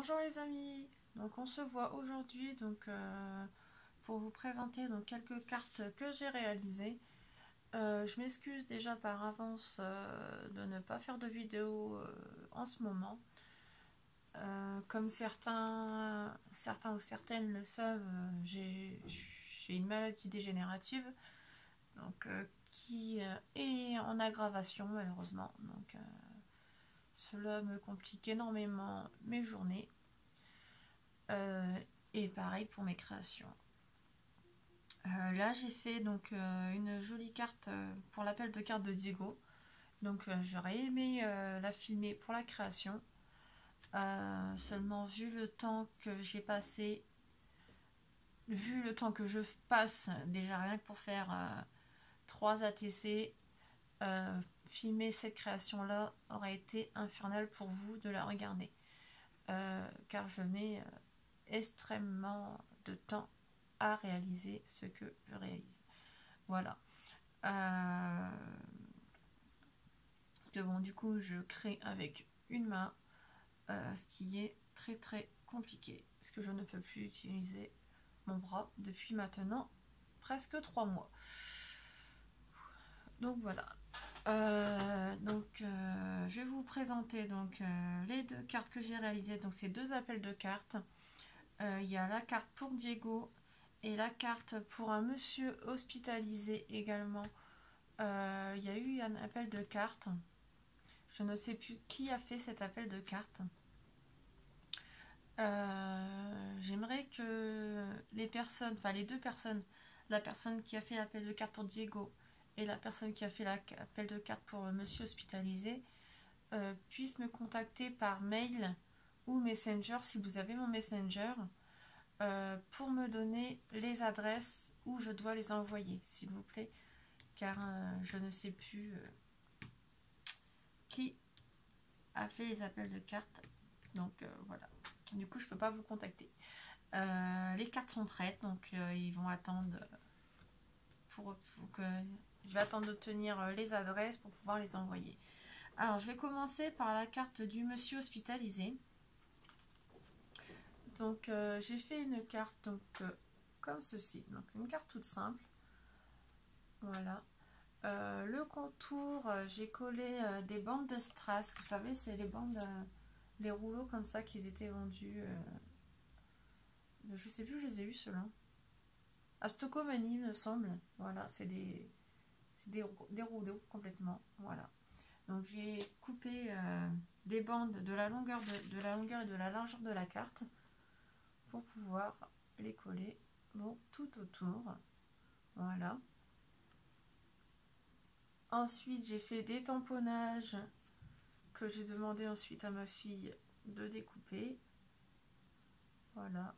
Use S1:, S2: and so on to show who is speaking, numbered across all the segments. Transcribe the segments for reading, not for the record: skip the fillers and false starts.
S1: Bonjour les amis, donc on se voit aujourd'hui pour vous présenter quelques cartes que j'ai réalisées. Je m'excuse déjà par avance de ne pas faire de vidéo en ce moment. Comme certains ou certaines le savent, j'ai une maladie dégénérative qui est en aggravation malheureusement. Cela me complique énormément mes journées. Et pareil pour mes créations. Là j'ai fait une jolie carte pour l'appel de cartes de Diego. J'aurais aimé la filmer pour la création. Seulement vu le temps que j'ai passé, vu le temps que je passe déjà rien que pour faire 3 ATC, filmer cette création là aurait été infernal pour vous de la regarder. Car je mets extrêmement de temps à réaliser ce que je réalise. Voilà. Parce que bon, du coup, je crée avec une main, ce qui est très très compliqué. Parce que je ne peux plus utiliser mon bras depuis maintenant presque 3 mois. Donc voilà. Je vais vous présenter les 2 cartes que j'ai réalisées. Donc ces 2 appels de cartes. Il y a la carte pour Diego et la carte pour un monsieur hospitalisé également. Il y a eu un appel de cartes. Je ne sais plus qui a fait cet appel de cartes. J'aimerais que les personnes, enfin les 2 personnes, la personne qui a fait l'appel de cartes pour Diego et la personne qui a fait l'appel de cartes pour le monsieur hospitalisé, puissent me contacter par mail ou Messenger si vous avez mon Messenger, pour me donner les adresses où je dois les envoyer, s'il vous plaît, car je ne sais plus qui a fait les appels de cartes. Voilà. Du coup, je peux pas vous contacter. Les cartes sont prêtes, ils vont attendre pour que je vais attendre d'obtenir les adresses pour pouvoir les envoyer. Alors, je vais commencer par la carte du monsieur hospitalisé. J'ai fait une carte comme ceci. Donc c'est une carte toute simple. Voilà. Le contour, j'ai collé des bandes de strass. Vous savez, c'est les bandes, les rouleaux comme ça qu'ils étaient vendus. Je sais plus, je les ai eu ceux-là. À Stockholm, il me semble. Voilà, c'est des rouleaux complètement. Voilà. Donc j'ai coupé des bandes de la longueur de la longueur et de la largeur de la carte pour pouvoir les coller tout autour. Voilà. Ensuite, j'ai fait des tamponnages que j'ai demandé ensuite à ma fille de découper. Voilà.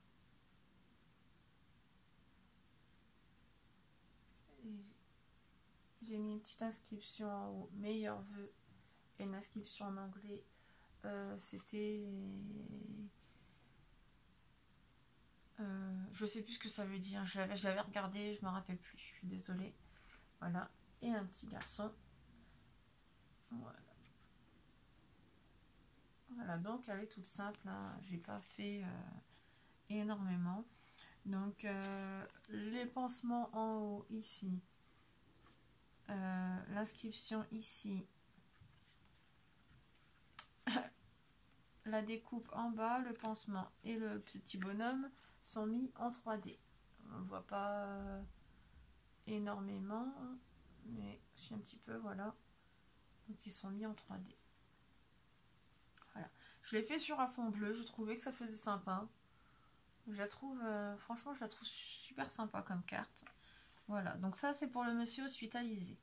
S1: J'ai mis une petite inscription en haut, meilleurs vœux, et une inscription en anglais. C'était... je sais plus ce que ça veut dire. Je l'avais regardé, je me rappelle plus. Je suis désolée. Voilà. Et un petit garçon. Voilà. Voilà, donc elle est toute simple. Hein. J'ai pas fait énormément. Les pansements en haut ici. L'inscription ici. La découpe en bas, le pansement et le petit bonhomme sont mis en 3D. On ne voit pas énormément, mais aussi un petit peu, voilà. Donc ils sont mis en 3D. Voilà. Je l'ai fait sur un fond bleu, je trouvais que ça faisait sympa. Je la trouve, franchement, je la trouve super sympa comme carte. Voilà, donc ça c'est pour le monsieur hospitalisé.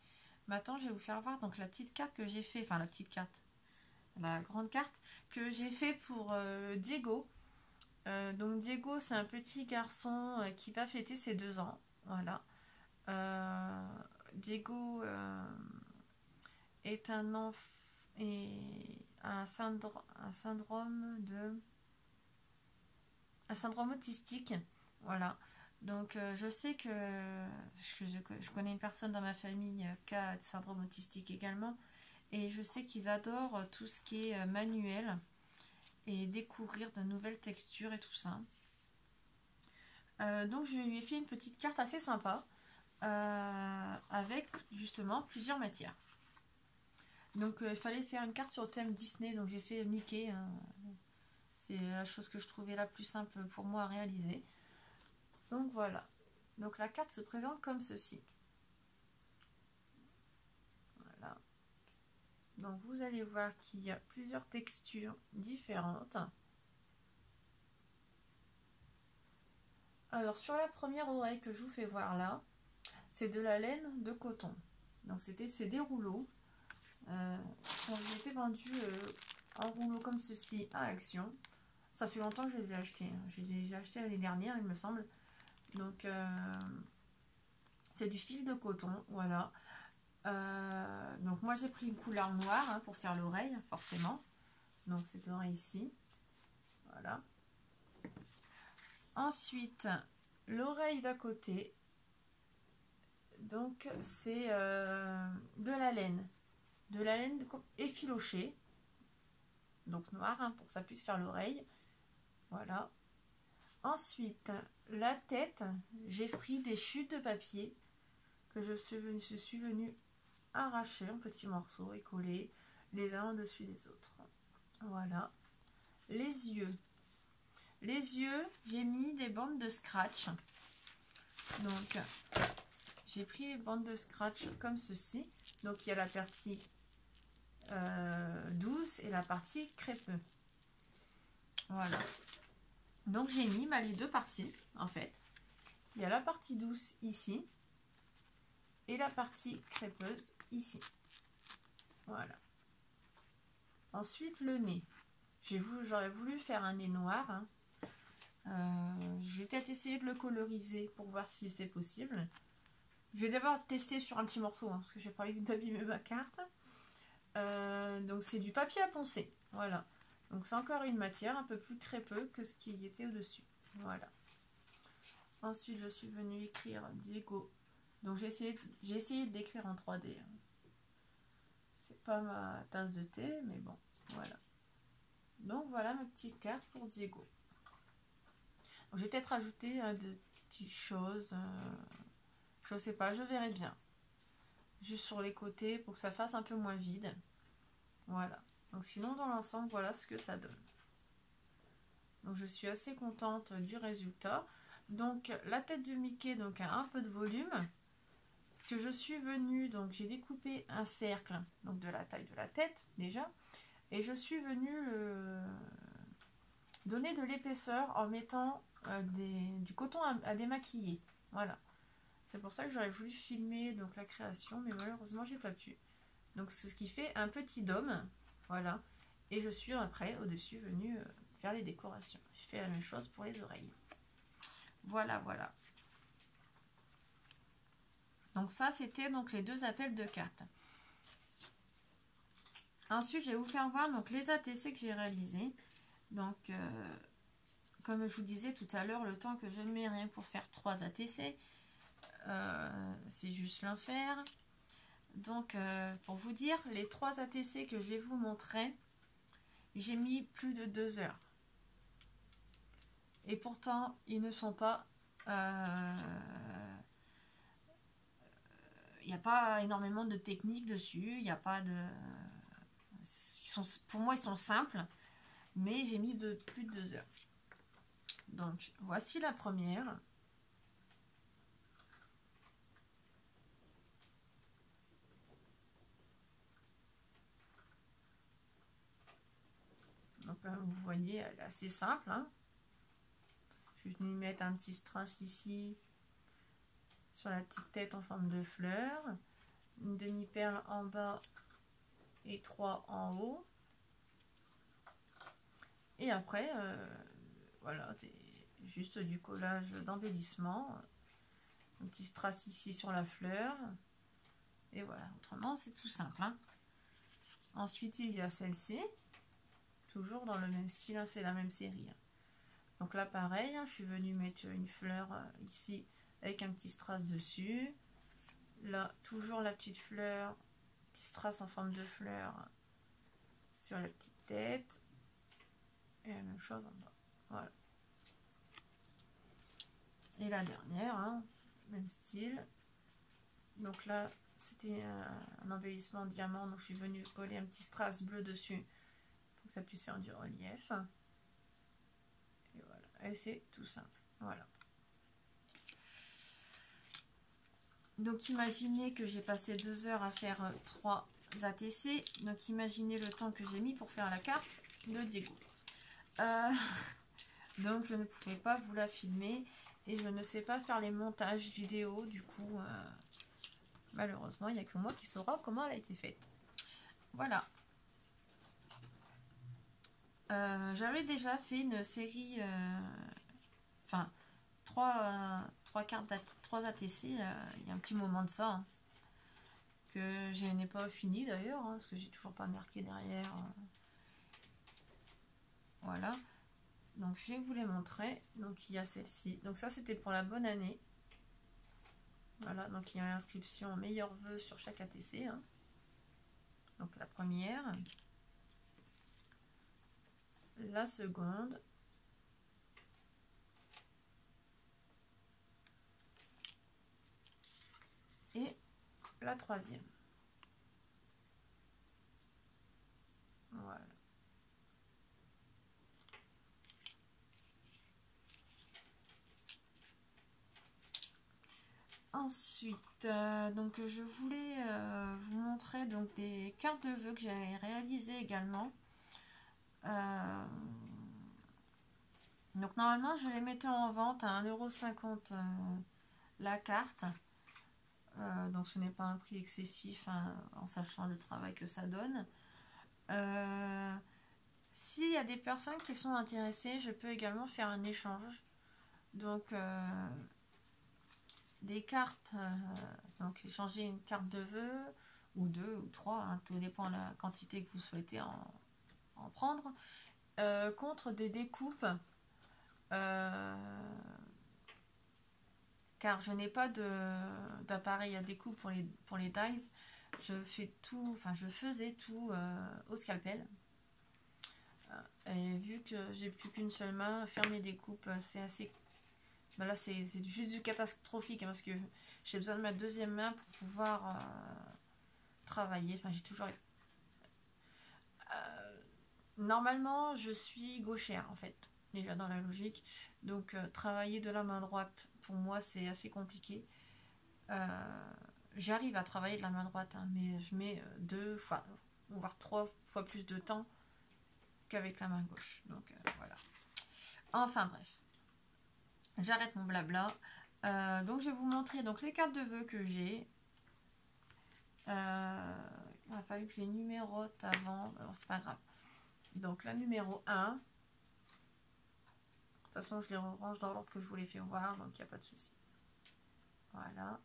S1: Maintenant, je vais vous faire voir la petite carte que j'ai fait, enfin la petite carte, la grande carte que j'ai fait pour Diego. Diego, c'est un petit garçon qui va fêter ses 2 ans. Voilà. Diego est un enfant et un syndrome autistique. Voilà. Je sais que je connais une personne dans ma famille qui a un syndrome autistique également. Et je sais qu'ils adorent tout ce qui est manuel. et découvrir de nouvelles textures et tout ça. Donc je lui ai fait une petite carte assez sympa avec justement plusieurs matières. Donc il fallait faire une carte sur le thème Disney, donc j'ai fait Mickey. C'est la chose que je trouvais la plus simple pour moi à réaliser. Donc voilà. Donc la carte se présente comme ceci. Voilà. Donc vous allez voir qu'il y a plusieurs textures différentes. Alors sur la première oreille que je vous fais voir là, c'est de la laine de coton. Donc c'est des rouleaux. Ils étaient vendus en rouleau comme ceci à Action. Ça fait longtemps que je les ai achetés. Je les ai achetés l'année dernière, il me semble. Donc c'est du fil de coton, voilà. Donc moi j'ai pris une couleur noire pour faire l'oreille, forcément. Donc cette oreille ici, voilà. Ensuite, l'oreille d'à côté. Donc c'est de la laine effilochée, donc noire pour que ça puisse faire l'oreille, voilà. Ensuite la tête, j'ai pris des chutes de papier que je suis venue arracher en petits morceaux et coller les uns au-dessus des autres, voilà. Les yeux, j'ai mis des bandes de scratch, donc j'ai pris les bandes de scratch comme ceci. Donc il y a la partie douce et la partie crêpeux. Voilà. Donc j'ai mis les deux parties en fait. Il y a la partie douce ici et la partie crêpeuse ici. Voilà. Ensuite le nez. J'aurais voulu faire un nez noir. Je vais peut-être essayer de le coloriser pour voir si c'est possible. Je vais d'abord tester sur un petit morceau parce que j'ai pas envie d'abîmer ma carte. Donc c'est du papier à poncer, voilà. Donc c'est encore une matière un peu plus crêpeux que ce qui était au-dessus, voilà. Ensuite je suis venue écrire Diego. Donc j'ai essayé d'écrire en 3D. C'est pas ma tasse de thé, mais bon, voilà. Donc voilà ma petite carte pour Diego. Je vais peut-être ajouter de petites choses. Je sais pas, je verrai bien. Juste sur les côtés pour que ça fasse un peu moins vide. Voilà. Donc sinon dans l'ensemble, voilà ce que ça donne. Donc je suis assez contente du résultat. Donc la tête de Mickey donc a un peu de volume. Parce que je suis venue, donc j'ai découpé un cercle donc de la taille de la tête déjà. Et je suis venue donner de l'épaisseur en mettant du coton à démaquiller. Voilà. C'est pour ça que j'aurais voulu filmer donc la création, mais malheureusement j'ai pas pu. Donc c'est ce qui fait un petit dôme, voilà. Et je suis après au-dessus venue faire les décorations. J'ai fait la même chose pour les oreilles. Voilà, voilà. Donc ça c'était donc les deux appels de cartes. Ensuite je vais vous faire voir donc les ATC que j'ai réalisés. Donc comme je vous disais tout à l'heure, le temps que je mets rien pour faire 3 ATC. C'est juste l'enfer. Donc pour vous dire, les 3 ATC que je vais vous montrer, j'ai mis plus de 2 heures et pourtant ils ne sont pas il n'y a pas énormément de technique dessus, il n'y a pas de pour moi ils sont simples, mais j'ai mis plus de 2 heures. Donc voici la première. Donc vous voyez, elle est assez simple. Je vais venir mettre un petit strass ici sur la petite tête en forme de fleur, une demi-perle en bas et 3 en haut. Et après, voilà, c'est juste du collage d'embellissement. Un petit strass ici sur la fleur. Et voilà, autrement c'est tout simple. Ensuite il y a celle-ci. Toujours dans le même style, c'est la même série. Donc là pareil, je suis venue mettre une fleur ici avec un petit strass dessus. Là toujours la petite fleur, petit strass en forme de fleur sur la petite tête. Et la même chose en bas. Voilà. Et la dernière, hein, même style. Donc là, c'était un embellissement en diamant. Donc je suis venue coller un petit strass bleu dessus pour que ça puisse faire du relief. Et voilà. Et c'est tout simple. Voilà. Donc imaginez que j'ai passé 2 heures à faire 3 ATC. Donc imaginez le temps que j'ai mis pour faire la carte de Diego. Donc je ne pouvais pas vous la filmer et je ne sais pas faire les montages vidéo. Du coup, malheureusement, il n'y a que moi qui saura comment elle a été faite. Voilà. J'avais déjà fait une série, enfin 3 cartes, 3 ATC, il y a un petit moment de ça, hein, que je n'ai pas fini d'ailleurs, hein, parce que j'ai toujours pas marqué derrière. Voilà. Donc je vais vous les montrer. Donc il y a celle-ci. Donc ça c'était pour la bonne année. Voilà, donc il y a l'inscription meilleurs vœux sur chaque ATC. Hein. Donc la première. La seconde. Et la troisième. Voilà. Ensuite, donc je voulais vous montrer donc des cartes de vœux que j'ai réalisées également. Donc normalement je les mettais en vente à 1,50 € la carte. Donc ce n'est pas un prix excessif, hein, en sachant le travail que ça donne. S'il y a des personnes qui sont intéressées, je peux également faire un échange. Donc des cartes, donc échanger une carte de vœux, ou 2 ou 3, hein, tout dépend de la quantité que vous souhaitez en prendre, contre des découpes, car je n'ai pas d'appareil à découpe pour les dies. Je fais tout, enfin je faisais tout au scalpel. Et vu que j'ai plus qu'une seule main, faire mes découpes, c'est assez... Ben là c'est juste du catastrophique, hein, parce que j'ai besoin de ma deuxième main pour pouvoir travailler. Enfin j'ai toujours... Normalement je suis gauchère en fait, déjà dans la logique. Donc travailler de la main droite, pour moi c'est assez compliqué. J'arrive à travailler de la main droite, hein, mais je mets 2 fois, voire 3 fois plus de temps qu'avec la main gauche. Donc voilà. Enfin bref. J'arrête mon blabla. Donc je vais vous montrer donc les cartes de vœux que j'ai. Il a fallu que je les numérote avant. Alors c'est pas grave. Donc la numéro 1. De toute façon je les range dans l'ordre que je vous les fais voir. Donc il n'y a pas de souci. Voilà.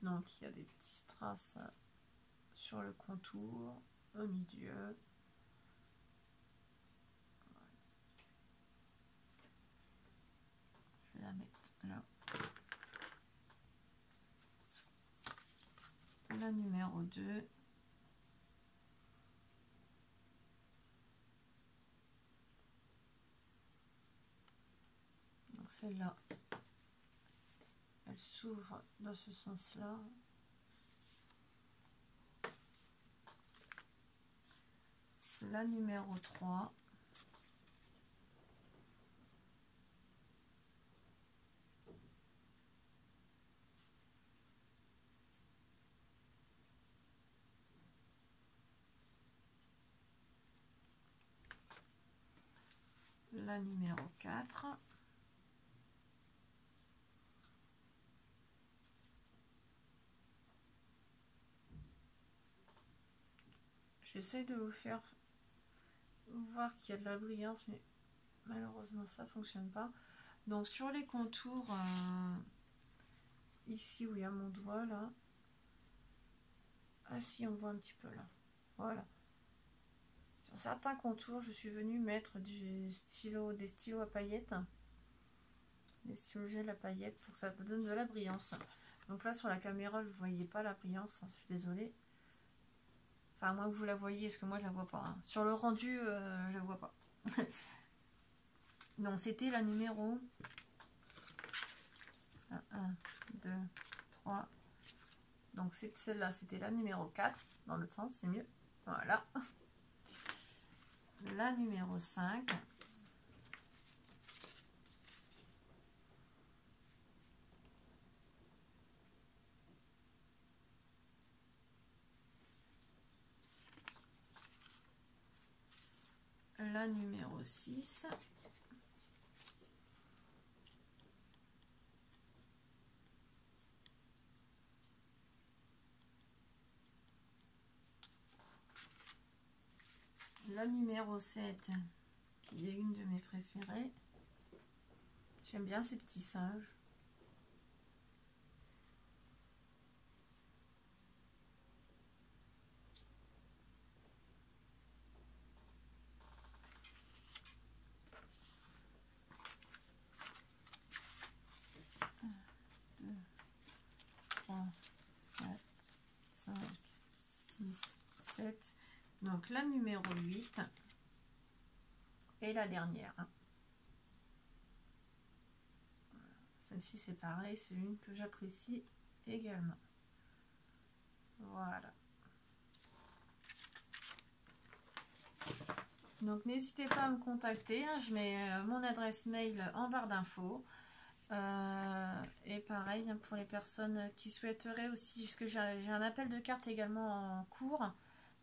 S1: Donc il y a des petits strass sur le contour, au milieu. Je vais la mettre là. La numéro 2. Donc celle-là, elle s'ouvre dans ce sens-là. La numéro 3. La numéro 4. J'essaie de vous faire voir qu'il y a de la brillance, mais malheureusement ça fonctionne pas. Donc sur les contours, ici où il y a mon doigt là, ah si, on voit un petit peu là, voilà. Sur certains contours, je suis venue mettre des stylos à paillettes, des stylos gel à paillettes pour que ça donne de la brillance. Donc là sur la caméra, vous voyez pas la brillance, hein, je suis désolée. Enfin, à moins que vous la voyez, parce que moi je la vois pas. Hein. Sur le rendu, je la vois pas. Donc c'était la numéro 1, 2, 3. Donc celle-là, c'était la numéro 4. Dans l'autre sens, c'est mieux. Voilà. La numéro 5. La numéro 6. La numéro 7, qui est une de mes préférées. J'aime bien ces petits singes. Donc la numéro 8 et la dernière. Celle-ci c'est pareil, c'est une que j'apprécie également. Voilà. Donc n'hésitez pas à me contacter, hein, je mets mon adresse mail en barre d'infos. Et pareil hein, pour les personnes qui souhaiteraient aussi, puisque j'ai un appel de cartes également en cours.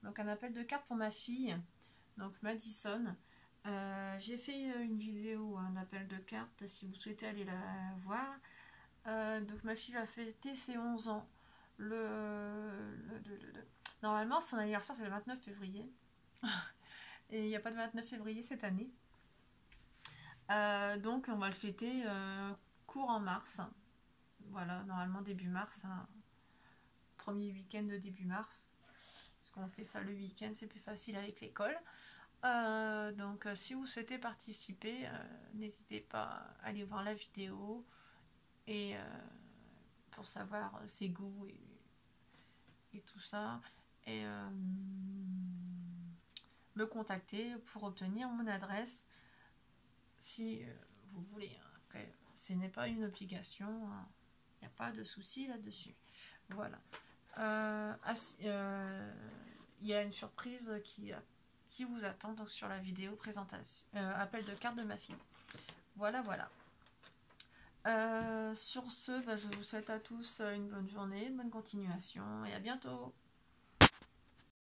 S1: Donc un appel de cartes pour ma fille, donc Madison. J'ai fait une vidéo, un appel de cartes, si vous souhaitez aller la voir. Donc ma fille va fêter ses 11 ans. Normalement son anniversaire c'est le 29 février. Et il n'y a pas de 29 février cette année. Donc on va le fêter court en mars. Voilà, normalement début mars. Hein. Premier week-end de début mars. Parce qu'on fait ça le week-end, c'est plus facile avec l'école. Donc si vous souhaitez participer, n'hésitez pas à aller voir la vidéo. Et pour savoir ses goûts et tout ça. Et me contacter pour obtenir mon adresse. Si vous voulez. Après, ce n'est pas une obligation. Il n'y a pas de souci là-dessus. Voilà. Il y a une surprise qui vous attend donc sur la vidéo présentation appel de carte de ma fille. Voilà. Sur ce, je vous souhaite à tous une bonne journée, bonne continuation et à bientôt.